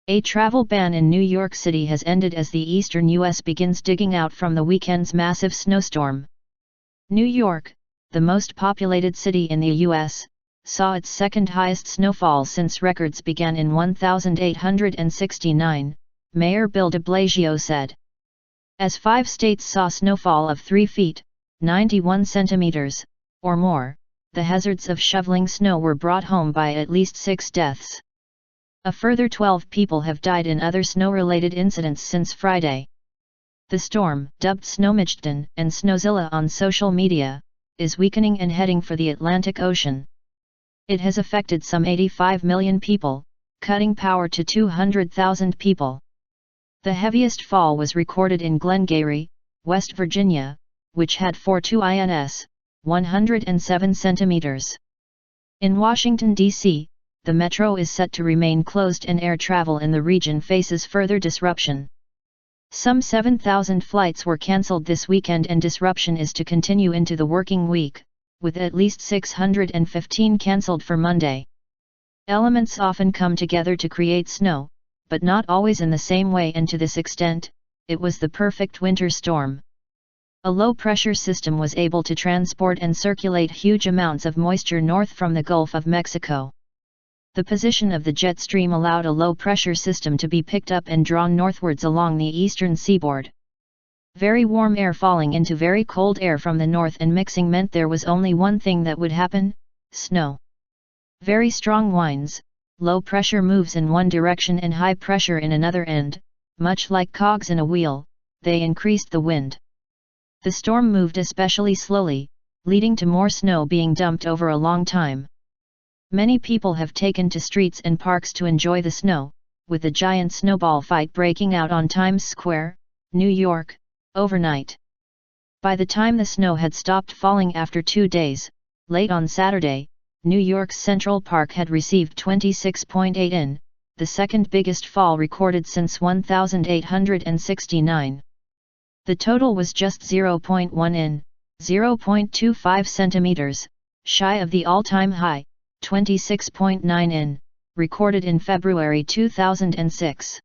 A travel ban in New York City has ended as the eastern U.S. begins digging out from the weekend's massive snowstorm. New York, the most populated city in the U.S., saw its second highest snowfall since records began in 1869, Mayor Bill de Blasio said. As 5 states saw snowfall of 3 feet, 91 centimeters, or more, the hazards of shoveling snow were brought home by at least 6 deaths. A further 12 people have died in other snow-related incidents since Friday. The storm, dubbed Snowmageddon and Snowzilla on social media, is weakening and heading for the Atlantic Ocean. It has affected some 85 million people, cutting power to 200,000 people. The heaviest fall was recorded in Glengary, West Virginia, which had 107 centimeters. In Washington, D.C., the metro is set to remain closed and air travel in the region faces further disruption. Some 7,000 flights were cancelled this weekend and disruption is to continue into the working week, with at least 615 cancelled for Monday. Elements often come together to create snow, but not always in the same way, and to this extent, it was the perfect winter storm. A low-pressure system was able to transport and circulate huge amounts of moisture north from the Gulf of Mexico. The position of the jet stream allowed a low-pressure system to be picked up and drawn northwards along the eastern seaboard. Very warm air falling into very cold air from the north and mixing meant there was only one thing that would happen: snow. Very strong winds, low pressure moves in one direction and high pressure in another, and, much like cogs in a wheel, they increased the wind. The storm moved especially slowly, leading to more snow being dumped over a long time. Many people have taken to streets and parks to enjoy the snow, with a giant snowball fight breaking out on Times Square, New York, overnight. By the time the snow had stopped falling after 2 days, late on Saturday, New York's Central Park had received 26.8 in, the second biggest fall recorded since 1869. The total was just 0.1 in, 0.25 centimeters, shy of the all-time high, 26.9 in, recorded in February 2006.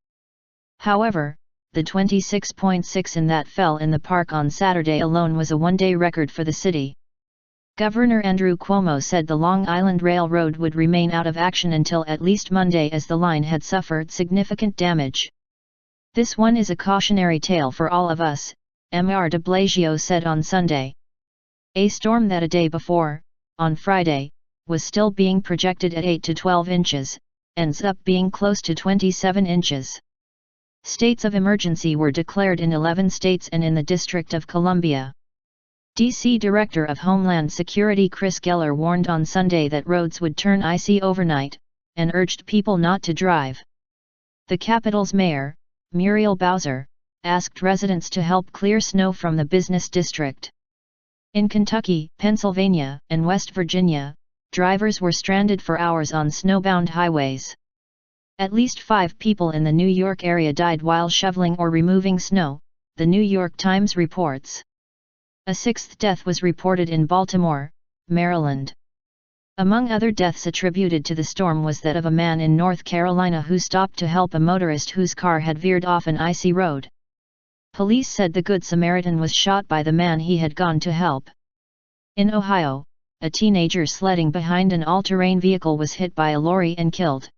However, the 26.6 in that fell in the park on Saturday alone was a one-day record for the city. Governor Andrew Cuomo said the Long Island Railroad would remain out of action until at least Monday as the line had suffered significant damage. "This one is a cautionary tale for all of us," Mayor de Blasio said on Sunday. A storm that a day before, on Friday, was still being projected at 8 to 12 inches, ends up being close to 27 inches. States of emergency were declared in 11 states and in the District of Columbia. D.C. Director of Homeland Security Chris Geller warned on Sunday that roads would turn icy overnight, and urged people not to drive. The capital's mayor, Muriel Bowser, asked residents to help clear snow from the business district. In Kentucky, Pennsylvania, and West Virginia, drivers were stranded for hours on snowbound highways. At least 5 people in the New York area died while shoveling or removing snow, the New York Times reports. A 6th death was reported in Baltimore, Maryland. Among other deaths attributed to the storm was that of a man in North Carolina who stopped to help a motorist whose car had veered off an icy road. Police said the Good Samaritan was shot by the man he had gone to help. In Ohio, a teenager sledding behind an all-terrain vehicle was hit by a lorry and killed.